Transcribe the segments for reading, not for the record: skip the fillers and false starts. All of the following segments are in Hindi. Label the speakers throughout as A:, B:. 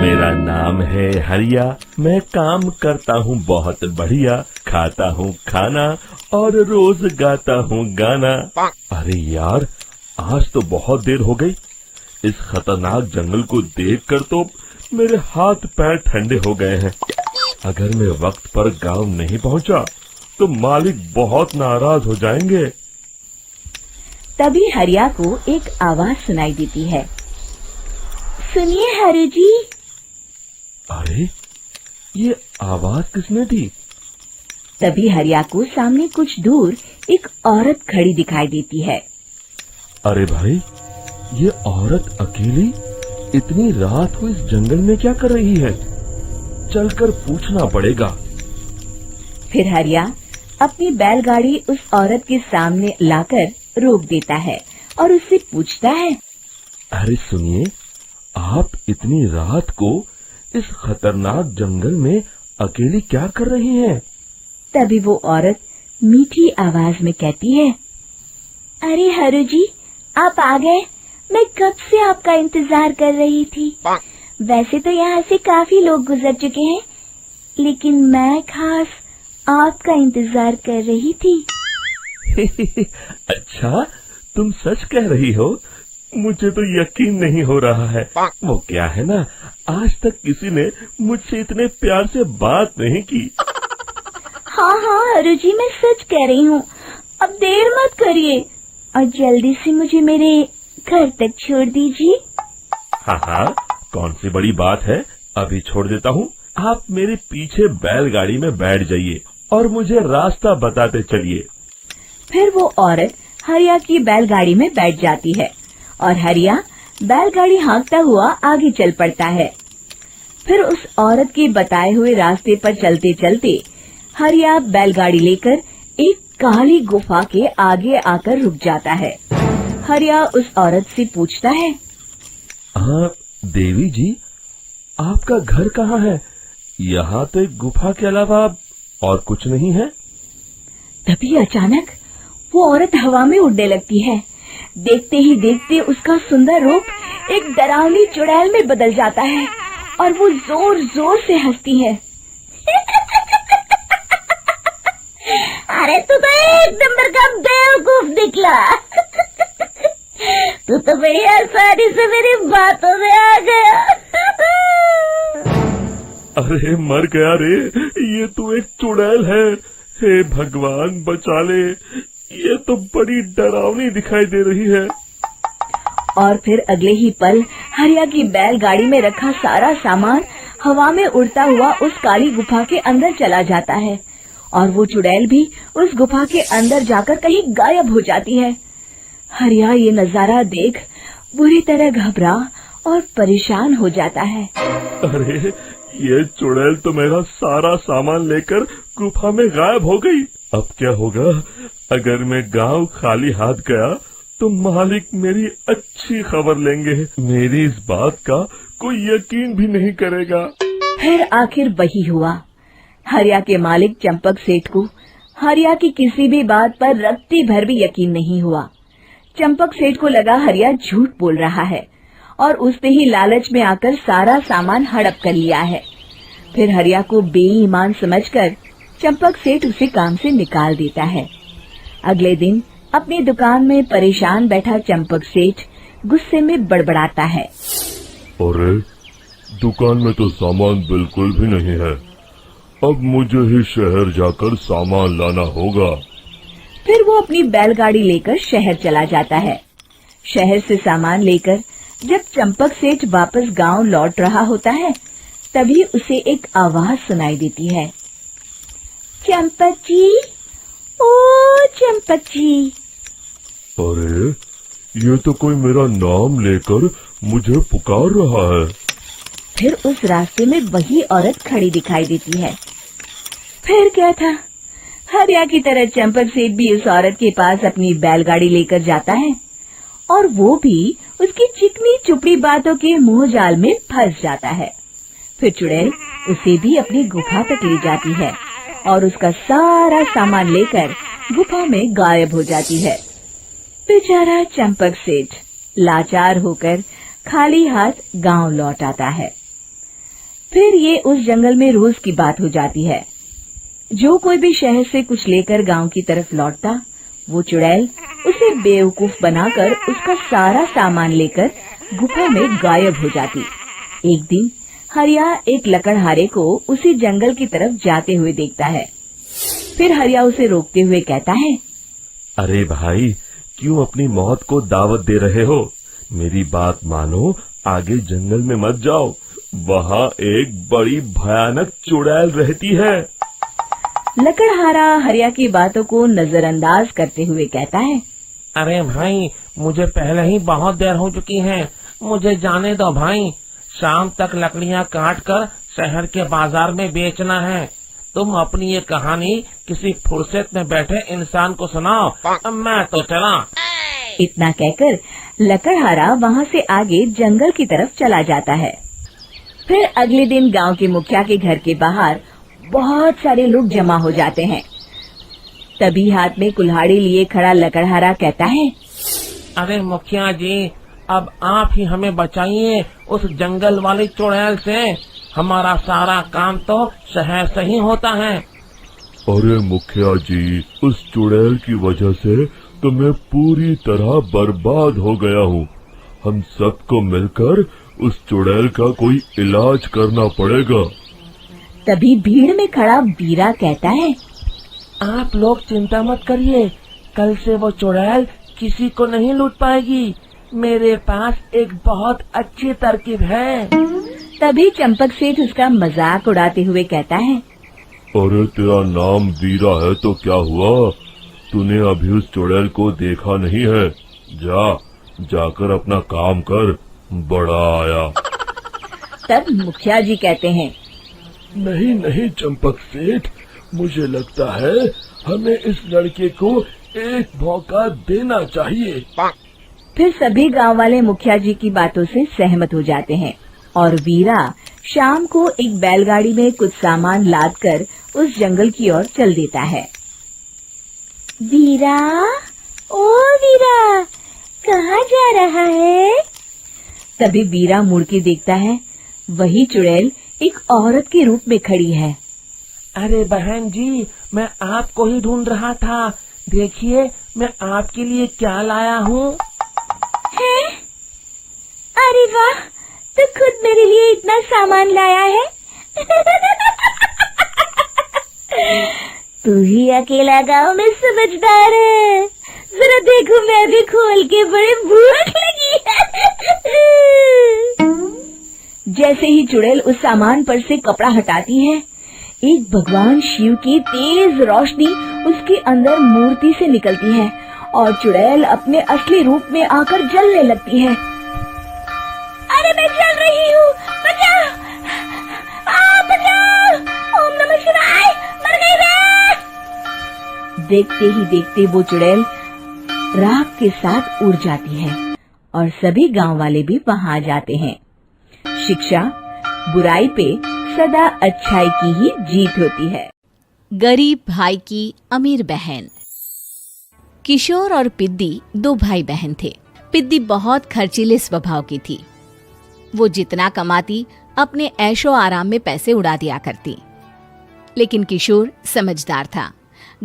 A: मेरा नाम है हरिया, मैं काम करता हूँ बहुत बढ़िया, खाता हूँ खाना और रोज गाता हूँ गाना। अरे यार, आज तो बहुत देर हो गई। इस खतरनाक जंगल को देखकर तो मेरे हाथ पैर ठंडे हो गए हैं। अगर मैं वक्त पर गांव नहीं पहुंचा तो मालिक बहुत नाराज हो जाएंगे।
B: तभी हरिया को एक आवाज सुनाई देती है। सुनिए हरु जी।
A: अरे, ये आवाज किसने दी?
B: तभी हरिया को सामने कुछ दूर एक औरत खड़ी दिखाई देती है।
A: अरे भाई, ये औरत अकेली इतनी रात को इस जंगल में क्या कर रही है? चलकर पूछना पड़ेगा।
B: फिर हरिया अपनी बैलगाड़ी उस औरत के सामने लाकर रोक देता है और उससे पूछता है।
A: अरे सुनिए, आप इतनी रात को इस खतरनाक जंगल में अकेली क्या कर रही हैं?
B: तभी वो औरत मीठी आवाज में कहती है, अरे हरु जी, आप आ गए। मैं कब से आपका इंतजार कर रही थी। वैसे तो यहाँ से काफी लोग गुजर चुके हैं, लेकिन मैं खास आपका इंतजार कर रही थी।
A: अच्छा, तुम सच कह रही हो? मुझे तो यकीन नहीं हो रहा है। वो क्या है ना, आज तक किसी ने मुझसे इतने प्यार से बात नहीं की।
B: हाँ हाँ हरु जी, मैं सच कह रही हूँ। अब देर मत करिए और जल्दी से मुझे मेरे घर तक छोड़ दीजिए।
A: हाँ हाँ, कौन सी बड़ी बात है, अभी छोड़ देता हूँ। आप मेरे पीछे बैलगाड़ी में बैठ जाइए और मुझे रास्ता बताते चलिए।
B: फिर वो औरत हरिया की बैलगाड़ी में बैठ जाती है और हरिया बैलगाड़ी हाँकता हुआ आगे चल पड़ता है। फिर उस औरत के बताए हुए रास्ते पर चलते चलते हरिया बैलगाड़ी लेकर एक काली गुफा के आगे आकर रुक जाता है। हरिया उस औरत से पूछता है,
A: हाँ देवी जी, आपका घर कहाँ है? यहाँ तो एक गुफा के अलावा और कुछ नहीं है।
B: तभी अचानक वो औरत हवा में उड़ने लगती है। देखते ही देखते उसका सुंदर रूप एक डरावनी चुड़ैल में बदल जाता है और वो जोर जोर से हंसती है। अरे तू तो एक नंबर का बेवकूफ निकला। तू तो बड़ी आसानी से मेरी बातों में आ गया।
A: अरे मर गया रे, ये तो एक चुड़ैल है। हे भगवान बचा ले, ये तो बड़ी डरावनी दिखाई दे रही है।
B: और फिर अगले ही पल हरिया की बैलगाड़ी में रखा सारा सामान हवा में उड़ता हुआ उस काली गुफा के अंदर चला जाता है और वो चुड़ैल भी उस गुफा के अंदर जाकर कहीं गायब हो जाती है। हरिया ये नजारा देख बुरी तरह घबरा और परेशान हो जाता है।
A: अरे, ये चुड़ैल तो मेरा सारा सामान लेकर गुफा में गायब हो गई। अब क्या होगा? अगर मैं गांव खाली हाथ गया तो मालिक मेरी अच्छी खबर लेंगे। मेरी इस बात का कोई यकीन भी नहीं करेगा।
B: फिर आखिर वही हुआ। हरिया के मालिक चंपक सेठ को हरिया की किसी भी बात पर रत्ती भर भी यकीन नहीं हुआ। चंपक सेठ को लगा हरिया झूठ बोल रहा है और उसने ही लालच में आकर सारा सामान हड़प कर लिया है। फिर हरिया को बेईमान समझकर चंपक सेठ उसे काम से निकाल देता है। अगले दिन अपनी दुकान में परेशान बैठा चंपक सेठ गुस्से में बड़बड़ाता है।
A: अरे, दुकान में तो सामान बिल्कुल भी नहीं है। अब मुझे ही शहर जाकर सामान लाना होगा।
B: फिर वो अपनी बैलगाड़ी लेकर शहर चला जाता है। शहर से सामान लेकर जब चंपक सेठ वापस गांव लौट रहा होता है, तभी उसे एक आवाज सुनाई देती है। चंपक जी, ओ चंपक जी।
A: अरे, ये तो कोई मेरा नाम लेकर मुझे पुकार रहा है।
B: फिर उस रास्ते में वही औरत खड़ी दिखाई देती है। फिर क्या था, हरिया की तरह चंपक सेठ भी उस औरत के पास अपनी बैलगाड़ी लेकर जाता है और वो भी उसकी चिकनी चुपड़ी बातों के मुंह जाल में फंस जाता है। फिर चुड़ैल उसे भी अपनी गुफा तक ले जाती है और उसका सारा सामान लेकर गुफा में गायब हो जाती है। बेचारा चंपक सेठ लाचार होकर खाली हाथ गांव लौट आता है। फिर ये उस जंगल में रोज की बात हो जाती है। जो कोई भी शहर से कुछ लेकर गांव की तरफ लौटता, वो चुड़ैल उसे बेवकूफ बनाकर उसका सारा सामान लेकर गुफा में गायब हो जाती। एक दिन हरिया एक लकड़हारे को उसी जंगल की तरफ जाते हुए देखता है। फिर हरिया उसे रोकते हुए कहता है,
A: अरे भाई, क्यों अपनी मौत को दावत दे रहे हो? मेरी बात मानो, आगे जंगल में मत जाओ, वहाँ एक बड़ी भयानक चुड़ैल रहती है।
B: लकड़हारा हरिया की बातों को नजरअंदाज करते हुए कहता है,
C: अरे भाई, मुझे पहले ही बहुत देर हो चुकी है, मुझे जाने दो भाई। शाम तक लकड़ियाँ काट कर शहर के बाजार में बेचना है। तुम अपनी ये कहानी किसी फुर्सत में बैठे इंसान को सुनाओ, मैं तो चला।
B: इतना कहकर लकड़हारा वहाँ से आगे जंगल की तरफ चला जाता है। फिर अगले दिन गांव के मुखिया के घर के बाहर बहुत सारे लोग जमा हो जाते हैं। तभी हाथ में कुल्हाड़ी लिए खड़ा लकड़हारा कहता है,
C: अरे मुखिया जी, अब आप ही हमें बचाइए उस जंगल वाली चुड़ैल से। हमारा सारा काम तो शहर से ही होता है।
A: अरे मुखिया जी, उस चुड़ैल की वजह से तो मैं पूरी तरह बर्बाद हो गया हूँ। हम सबको मिलकर उस चुड़ैल का कोई इलाज करना पड़ेगा।
B: तभी भीड़ में खड़ा वीरा कहता है,
C: आप लोग चिंता मत करिए, कल से वो चुड़ैल किसी को नहीं लूट पाएगी। मेरे पास एक बहुत अच्छी तरकीब है।
B: तभी चंपक सेठ उसका मजाक उड़ाते हुए कहता है,
A: अरे तेरा नाम वीरा है तो क्या हुआ? तूने अभी उस चुड़ैल को देखा नहीं है? जाकर अपना काम कर, बड़ा आया।
B: तब मुखिया जी कहते हैं,
A: नहीं चंपक सेठ, मुझे लगता है हमें इस लड़के को एक मौका देना चाहिए।
B: फिर सभी गांव वाले मुखिया जी की बातों से सहमत हो जाते हैं और वीरा शाम को एक बैलगाड़ी में कुछ सामान लादकर उस जंगल की ओर चल देता है। वीरा, ओ वीरा, कहाँ जा रहा है? तभी वीरा मुड़ के देखता है, वही चुड़ैल एक औरत के रूप में खड़ी है।
C: अरे बहन जी, मैं आपको ही ढूंढ रहा था। देखिए, मैं आपके लिए क्या लाया हूँ।
B: हैं? अरे वाह, तो खुद मेरे लिए इतना सामान लाया है। तू ही अकेला गांव में समझदार है। जरा देखो, मैं भी खोल के, बड़े भूख लगी है। जैसे ही चुड़ैल उस सामान पर से कपड़ा हटाती है, एक भगवान शिव की तेज रोशनी उसके अंदर मूर्ति से निकलती है और चुड़ैल अपने असली रूप में आकर जलने लगती है। अरे मैं जल रही हूँ, बचाओ! बचाओ! ओम नमः शिवाय, मर गई मैं! देखते ही देखते वो चुड़ैल राख के साथ उड़ जाती है और सभी गांव वाले भी वहां जाते हैं। शिक्षा, बुराई पे सदा अच्छाई की ही जीत होती है।
D: गरीब भाई की अमीर बहन। किशोर और पिद्दी दो भाई बहन थे। पिद्दी बहुत खर्चीले स्वभाव की थी। वो जितना कमाती अपने ऐशो आराम में पैसे उड़ा दिया करती। लेकिन किशोर समझदार था,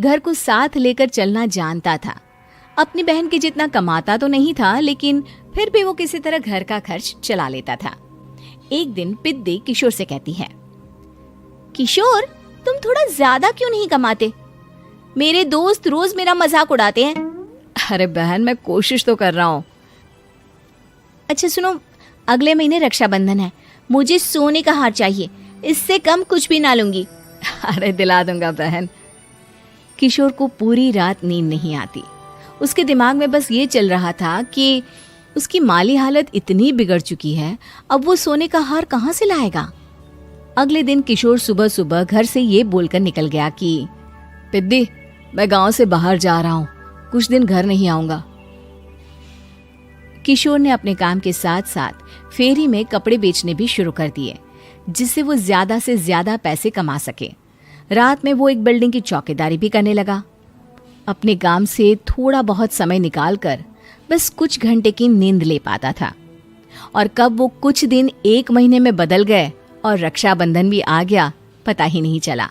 D: घर को साथ लेकर चलना जानता था। अपनी बहन के जितना कमाता तो नहीं था, लेकिन फिर भी वो किसी तरह घर का खर्च चला लेता था। एक दिन पिद्दी किशोर से कहती है, किशोर, तुम थोड़ा ज्यादा क्यों नहीं कमाते? मेरे दोस्त रोज मेरा मजाक उड़ाते हैं। अरे बहन, मैं कोशिश तो कर रहा हूँ। अच्छा सुनो, अगले महीने रक्षाबंधन है, मुझे सोने का हार चाहिए, इससे कम कुछ भी ना लूंगी। अरे दिला दूंगा बहन। किशोर को पूरी रात नींद नहीं आती। उसके दिमाग में बस ये चल रहा था कि उसकी माली हालत इतनी बिगड़ चुकी है, अब वो सोने का हार कहाँ से लाएगा। अगले दिन किशोर सुबह सुबह घर से ये बोलकर निकल गया कि पिद्दी, मैं गांव से बाहर जा रहा हूँ, कुछ दिन घर नहीं आऊंगा। किशोर ने अपने काम के साथ साथ फेरी में कपड़े बेचने भी शुरू कर दिए, जिससे वो ज्यादा से ज्यादा पैसे कमा सके। रात में वो एक बिल्डिंग की चौकीदारी भी करने लगा। अपने काम से थोड़ा बहुत समय निकालकर बस कुछ घंटे की नींद ले पाता था। और कब वो कुछ दिन एक महीने में बदल गए और रक्षाबंधन भी आ गया, पता ही नहीं चला।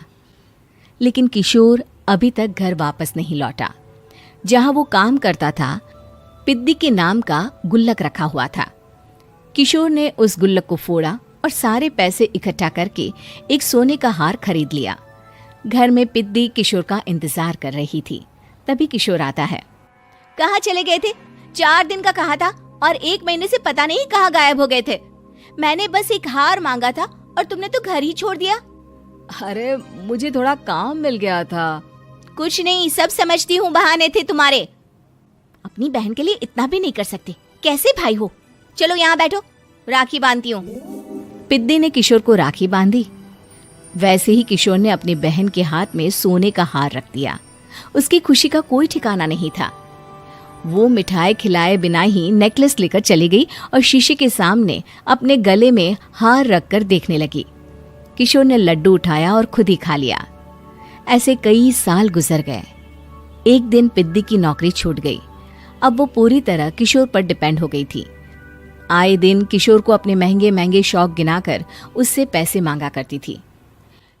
D: लेकिन किशोर अभी तक घर वापस नहीं लौटा। जहां वो काम करता था, पिद्दी के नाम का गुल्लक रखा हुआ था। किशोर ने उस गुल्लक को फोड़ा और सारे पैसे इकट्ठा करके एक सोने का हार खरीद लिया। घर में पिद्दी किशोर का इंतजार कर रही थी। तभी किशोर आता है। कहाँ चले गए थे? 4 दिन का कहा था और 1 महीने से पता नहीं कहाँ गायब हो गए थे। मैंने बस एक हार मांगा था और तुमने तो घर ही छोड़ दिया।
B: अरे मुझे थोड़ा काम मिल गया था।
D: कुछ नहीं, सब समझती हूँ, बहाने थे तुम्हारे। अपनी बहन के लिए इतना भी नहीं कर सकते, कैसे भाई हो? चलो यहाँ बैठो, राखी बांधती हूँ। पिद्दी ने किशोर को राखी बांधी। वैसे ही किशोर ने अपनी बहन के हाथ में सोने का हार रख दिया। उसकी खुशी का कोई ठिकाना नहीं था। वो मिठाई खिलाए बिना ही नेकलेस लेकर चली गई और शीशे के सामने अपने गले में हार रखकर देखने लगी। किशोर ने लड्डू उठाया और खुद ही खा लिया। ऐसे कई साल गुजर गए। एक दिन पिद्दी की नौकरी छूट गई। अब वो पूरी तरह किशोर पर डिपेंड हो गई थी। आए दिन किशोर को अपने महंगे महंगे शौक गिनाकर उससे पैसे मांगा करती थी।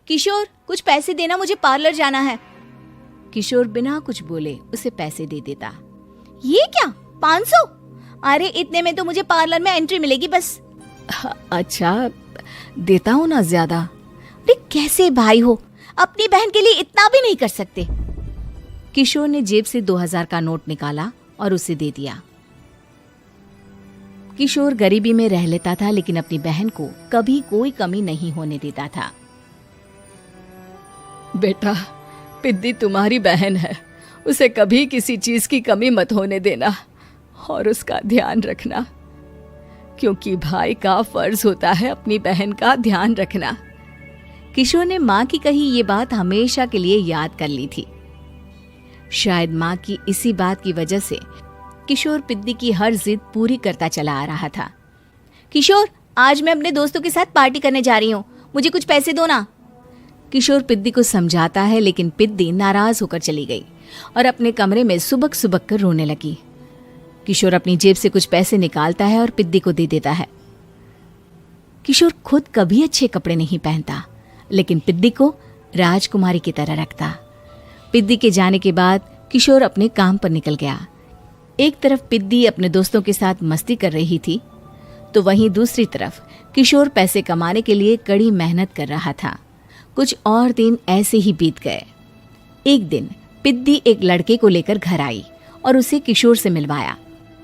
D: किशोर, कुछ पैसे देना, मुझे पार्लर जाना है। किशोर बिना कुछ बोले उसे पैसे दे देता। ये क्या, 500? अरे इतने में तो मुझे पार्लर में एंट्री मिलेगी बस।
B: अच्छा, देता हूँ ना ज्यादा।
D: अरे कैसे भाई हो, अपनी बहन के लिए इतना भी नहीं कर सकते। किशोर ने जेब से 2000 का नोट निकाला और उसे दे दिया। किशोर गरीबी में रह लेता था, लेकिन अपनी बहन को कभी कोई कमी नहीं होने देता था।
B: बेटा, पिद्दी तुम्हारी बहन है, उसे कभी किसी चीज की कमी मत होने देना और उसका ध्यान रखना, क्योंकि भाई का फर्ज होता है अपनी बहन का ध्यान रखना।
D: किशोर ने माँ की कही ये बात हमेशा के लिए याद कर ली थी। शायद माँ की इसी बात की वजह से किशोर पिद्दी की हर जिद पूरी करता चला आ रहा था। किशोर, आज मैं अपने दोस्तों के साथ पार्टी करने जा रही हूँ, मुझे कुछ पैसे दो ना। किशोर पिद्दी को समझाता है, लेकिन पिद्दी नाराज होकर चली गई और अपने कमरे में सुबक सुबक कर रोने लगी। किशोर अपनी जेब से कुछ पैसे निकालता है और पिद्दी को दे देता है। किशोर खुद कभी अच्छे कपड़े नहीं पहनता, लेकिन पिद्दी को राजकुमारी की तरह रखता। पिद्दी के जाने के बाद किशोर अपने काम पर निकल गया। एक तरफ पिद्दी अपने दोस्तों के साथ मस्ती कर रही थी, तो वहीं दूसरी तरफ किशोर पैसे कमाने के लिए कड़ी मेहनत कर रहा था। कुछ और दिन ऐसे ही बीत गए। एक दिन पिद्दी एक लड़के को लेकर घर आई और उसे किशोर से मिलवाया।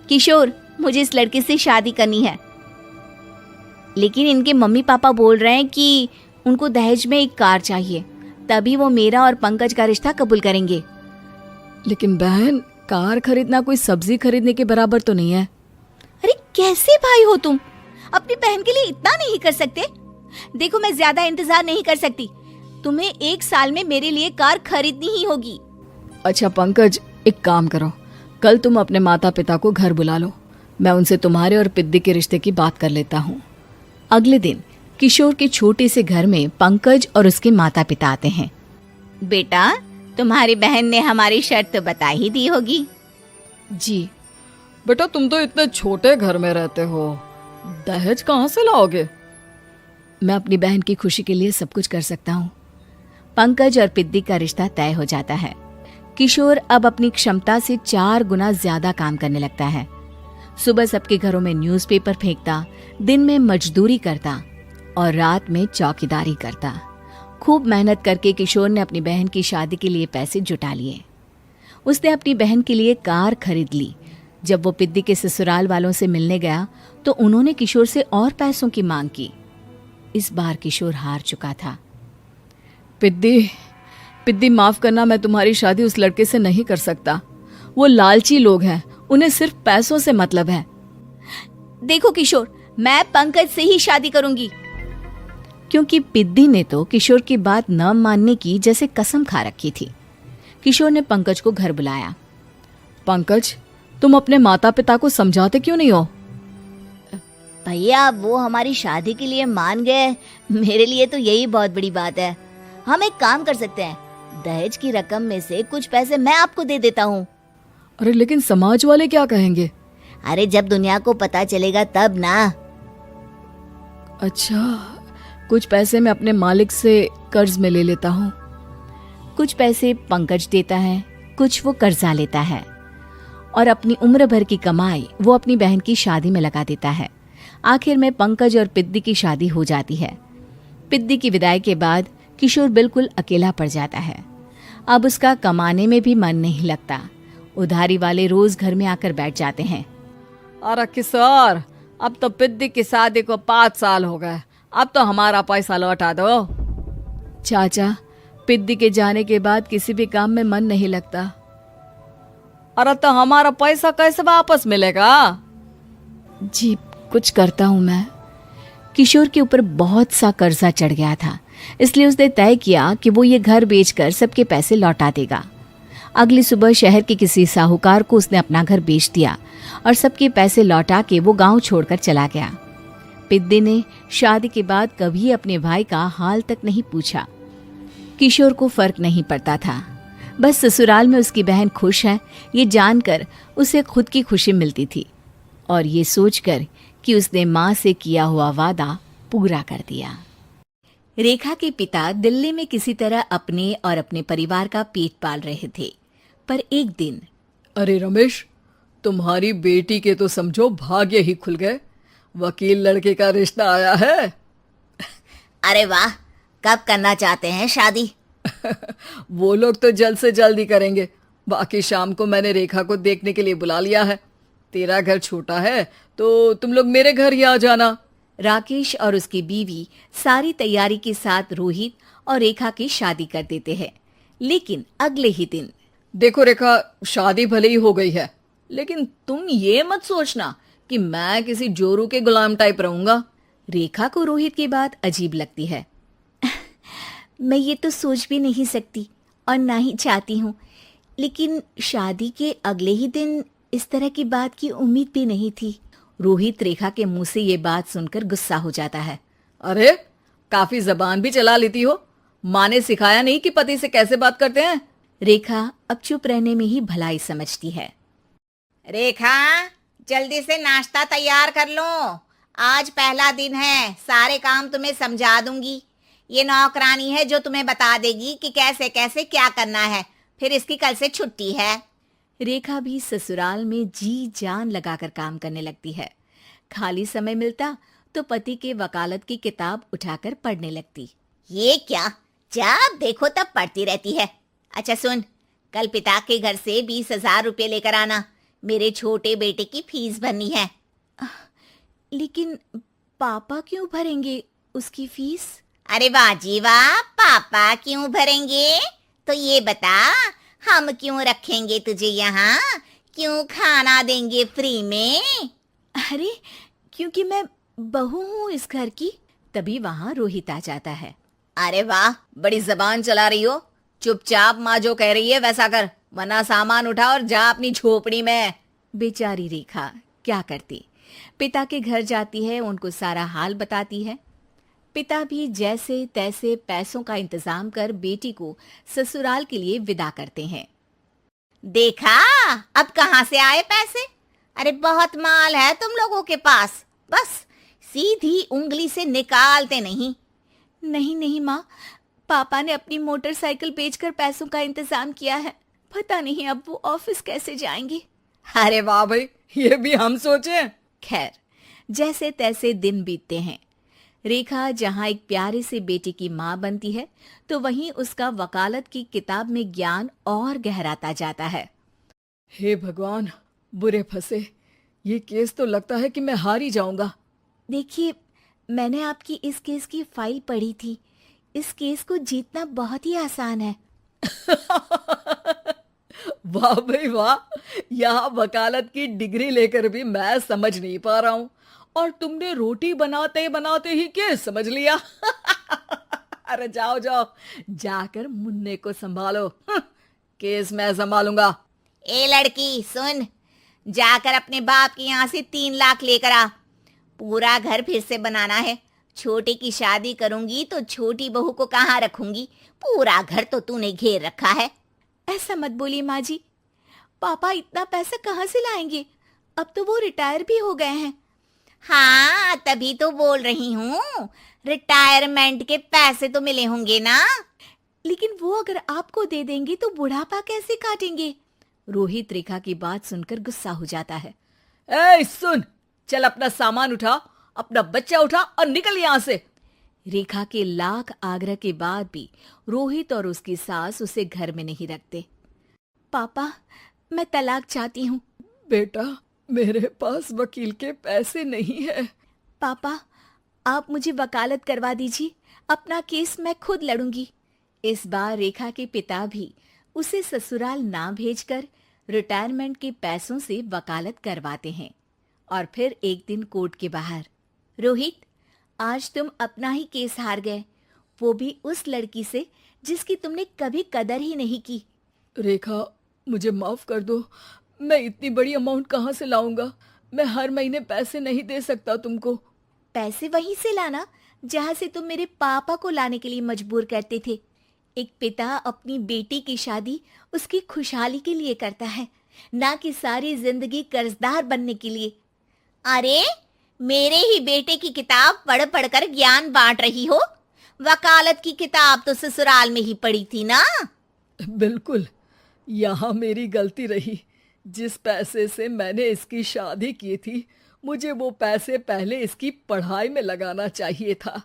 D: किशोर, मुझे इस लड़के से शादी करनी है, लेकिन इनके मम्मी पापा बोल रहे हैं कि उनको दहेज में एक कार चाहिए, तभी वो मेरा और पंकज का रिश्ता कबूल करेंगे।
B: लेकिन बहन, कार खरीदना कोई सब्जी खरीदने के बराबर तो नहीं है।
D: अरे कैसे भाई हो तुम, अपनी बहन के लिए इतना नहीं कर सकते? देखो, मैं ज्यादा इंतजार नहीं कर सकती, तुम्हें 1 साल में मेरे लिए कार खरीदनी ही होगी।
B: अच्छा पंकज, एक काम करो, कल तुम अपने माता पिता को घर बुला लो, मैं उनसे तुम्हारे और पिद्दी के रिश्ते की बात कर लेता हूँ।
D: अगले दिन किशोर के छोटे से घर में पंकज और उसके माता पिता आते हैं। बेटा, तुम्हारी बहन ने हमारी शर्त तो बता ही दी होगी।
B: जी बेटा, तुम तो इतने छोटे घर में रहते हो, दहेज कहाँ से लाओगे? मैं अपनी बहन की खुशी के लिए सब कुछ कर सकता हूँ।
D: पंकज और पिद्दी का रिश्ता तय हो जाता है। किशोर अब अपनी क्षमता से 4 गुना ज्यादा काम करने लगता है। सुबह सबके घरों में न्यूज़पेपर फेंकता, दिन में मजदूरी करता और रात में चौकीदारी करता। खूब मेहनत करके किशोर ने अपनी बहन की शादी के लिए पैसे जुटा लिए। उसने अपनी बहन के लिए कार खरीद ली। जब वो पिद्दी के ससुराल वालों से मिलने गया तो उन्होंने किशोर से और पैसों की मांग की। इस बार किशोर हार चुका था।
B: पिद्दी माफ करना, मैं तुम्हारी शादी उस लड़के से नहीं कर सकता। वो लालची लोग हैं, उन्हें सिर्फ पैसों से मतलब है।
D: देखो किशोर, मैं पंकज से ही शादी करूंगी। क्योंकि पिद्दी ने तो किशोर की बात न मानने की जैसे कसम खा रखी थी। किशोर ने पंकज को घर बुलाया।
B: पंकज, तुम अपने माता पिता को समझाते क्यों नहीं हो?
D: भैया, वो हमारी शादी के लिए मान गए, मेरे लिए तो यही बहुत बड़ी बात है। हम एक काम कर सकते हैं, दहेज की रकम में से कुछ पैसे मैं आपको दे देता हूँ।
B: अरे लेकिन समाज वाले क्या कहेंगे?
D: अरे जब दुनिया को पता चलेगा तब ना।
B: अच्छा, कुछ पैसे मैं अपने मालिक से कर्ज में ले लेता हूँ।
D: कुछ पैसे पंकज देता है, कुछ वो कर्जा लेता है और अपनी उम्र भर की कमाई वो अपनी बहन की शादी में लगा देता है। आखिर में पंकज और पिद्दी की शादी हो जाती है। पिद्दी की विदाई के बाद किशोर बिल्कुल अकेला पड़ जाता है। अब उसका कमाने में भी मन नहीं लगता। उधारी वाले रोज घर में आकर बैठ जाते हैं।
B: अरे किशोर, अब तो पिद्दी की शादी को 5 साल हो गए, अब तो हमारा पैसा लौटा दो। चाचा, पिद्दी के जाने के बाद किसी भी काम में मन नहीं लगता। अरे तो हमारा पैसा कैसे वापस मिलेगा? जी, कुछ करता हूँ मैं।
D: किशोर के ऊपर बहुत सा कर्जा चढ़ गया था, इसलिए उसने तय किया कि वो ये घर बेचकर सबके पैसे लौटा देगा। अगली सुबह शहर के किसी साहूकार को उसने अपना घर बेच दिया और सबके पैसे लौटा के वो गांव छोड़कर चला गया। पिद्दी ने शादी के बाद कभी अपने भाई का हाल तक नहीं पूछा। किशोर को फर्क नहीं पड़ता था, बस ससुराल में उसकी बहन खुश है ये जानकर उसे खुद की खुशी मिलती थी और ये सोचकर कि उसने माँ से किया हुआ वादा पूरा कर दिया। रेखा के पिता दिल्ली में किसी तरह अपने और अपने परिवार का पेट पाल रहे थे, पर एक दिन
B: अरे रमेश, तुम्हारी बेटी के तो समझो भाग्य ही खुल गए। वकील लड़के का रिश्ता आया है।
E: अरे वाह, कब करना चाहते हैं शादी?
B: वो लोग तो जल्द से जल्द ही करेंगे। बाकी शाम को मैंने रेखा को देखने के लिए बुला लिया है। तेरा घर छोटा है तो तुम लोग मेरे घर ही आ जाना।
D: राकेश और उसकी बीवी सारी तैयारी के साथ रोहित और रेखा की शादी कर देते हैं। लेकिन अगले ही दिन,
B: देखो रेखा, शादी भले ही हो गई है, लेकिन तुम ये मत सोचना कि मैं किसी जोरू के गुलाम टाइप रहूंगा।
D: रेखा को रोहित की बात अजीब लगती है। मैं ये तो सोच भी नहीं सकती और ना ही चाहती हूँ, लेकिन शादी के अगले ही दिन इस तरह की बात की उम्मीद भी नहीं थी। रोहित रेखा के मुंह से ये बात सुनकर गुस्सा हो जाता है।
B: अरे, काफी जबान भी चला लेती हो। माँ ने सिखाया नहीं कि पति से कैसे बात करते हैं?
D: रेखा अब चुप रहने में ही भलाई समझती है।
E: रेखा, जल्दी से नाश्ता तैयार कर लो। आज पहला दिन है, सारे काम तुम्हें समझा दूंगी। ये नौकरानी है जो तुम्हें बता देगी कि कैसे कैसे क्या करना है। फिर इसकी कल से छुट्टी है।
D: रेखा भी ससुराल में जी जान लगाकर काम करने लगती है। खाली समय मिलता तो पति के वकालत की किताब उठाकर पढ़ने लगती।
E: ये क्या, जब देखो तब पढ़ती रहती है। अच्छा सुन, कल पिता के घर से 20,000 रुपये लेकर आना। मेरे छोटे बेटे की फीस भरनी है।
D: लेकिन पापा क्यों भरेंगे उसकी फीस?
E: अरे वाह जी वाह, पापा क्यों भरेंगे? तो ये बता, हम क्यों रखेंगे तुझे यहाँ? क्यों खाना देंगे फ्री में?
D: अरे, क्योंकि मैं बहू हूँ इस घर की। तभी वहाँ रोहित आ जाता है।
E: अरे वाह, बड़ी जबान चला रही हो। चुपचाप माँ जो कह रही है वैसा कर, वरना सामान उठा और जा अपनी झोपड़ी में।
D: बेचारी रेखा क्या करती, पिता के घर जाती है, उनको सारा हाल बताती है। पिता भी जैसे तैसे पैसों का इंतजाम कर बेटी को ससुराल के लिए विदा करते हैं।
E: देखा, अब कहाँ से आए पैसे? अरे बहुत माल है तुम लोगों के पास, बस सीधी उंगली से निकालते नहीं।
D: नहीं माँ, पापा ने अपनी मोटरसाइकिल बेचकर पैसों का इंतजाम किया है। पता नहीं अब वो ऑफिस कैसे जाएंगे।
B: अरे वाह भाई, ये भी हम सोचे।
D: खैर, जैसे तैसे दिन बीतते हैं। रेखा जहाँ एक प्यारे से बेटे की माँ बनती है, तो वहीं उसका वकालत की किताब में ज्ञान और गहराता जाता है।
B: हे भगवान, बुरे फंसे। ये केस तो लगता है कि मैं हार ही जाऊंगा।
D: देखिए, मैंने आपकी इस केस की फाइल पढ़ी थी। इस केस को जीतना बहुत ही आसान है।
B: वाह भाई वाह, यहाँ वकालत की डिग्री लेकर भी मैं समझ नहीं पा रहा हूँ, और तुमने रोटी बनाते बनाते ही केस समझ लिया। अरे जाओ जाओ, जाकर मुन्ने को संभालो। केस मैं संभालूंगा।
E: ए लड़की सुन, जाकर अपने बाप के यहाँ से 3 लाख लेकर आ। पूरा घर फिर से बनाना है। छोटे की शादी करूंगी तो छोटी बहू को कहाँ रखूंगी? पूरा घर तो तूने घेर रखा है।
D: ऐसा मत बोलिए माँ जी, पापा इतना पैसा कहाँ से लाएंगे? अब तो वो रिटायर भी हो गए हैं।
E: हाँ, तभी तो बोल रही हूँ, रिटायरमेंट के पैसे तो मिले होंगे ना।
B: लेकिन वो अगर आपको दे देंगे तो बुढ़ापा कैसे काटेंगे? रोहित रेखा की बात सुनकर गुस्सा हो जाता है। ए सुन, चल अपना सामान उठा, अपना बच्चा उठा और निकल यहाँ से। रेखा के लाख आग्रह के बाद भी रोहित और उसकी सास उसे घर में नहीं रखते। पापा, मैं तलाक चाहती हूँ। बेटा, मेरे पास वकील के पैसे नहीं है। पापा, आप मुझे वकालत करवा दीजिए, अपना केस मैं खुद लड़ूंगी। इस बार रेखा के पिता भी उसे ससुराल ना भेजकर रिटायरमेंट के पैसों से वकालत करवाते हैं। और फिर एक दिन कोर्ट के बाहर, रोहित, आज तुम अपना ही केस हार गए, वो भी उस लड़की से जिसकी तुमने कभी कदर ही नहीं की। रेखा, मुझे माफ कर दो, मैं इतनी बड़ी अमाउंट कहाँ से लाऊंगा? मैं हर महीने पैसे नहीं दे सकता तुमको। पैसे वहीं से लाना जहाँ से तुम मेरे पापा को लाने के लिए मजबूर करते थे। एक पिता अपनी बेटी की शादी उसकी खुशहाली के लिए करता है, ना कि सारी जिंदगी कर्जदार बनने के लिए।
E: अरे, मेरे ही बेटे की किताब पढ़ पढ़कर ज्ञान बांट रही हो। वकालत की किताब तो ससुराल में ही पड़ी थी ना।
F: बिल्कुल, यहाँ मेरी गलती रही। जिस पैसे से मैंने इसकी शादी की थी, मुझे वो पैसे पहले इसकी पढ़ाई में लगाना चाहिए था।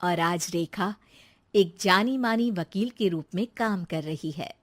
B: और आज रेखा एक जानी मानी वकील के रूप में काम कर रही है।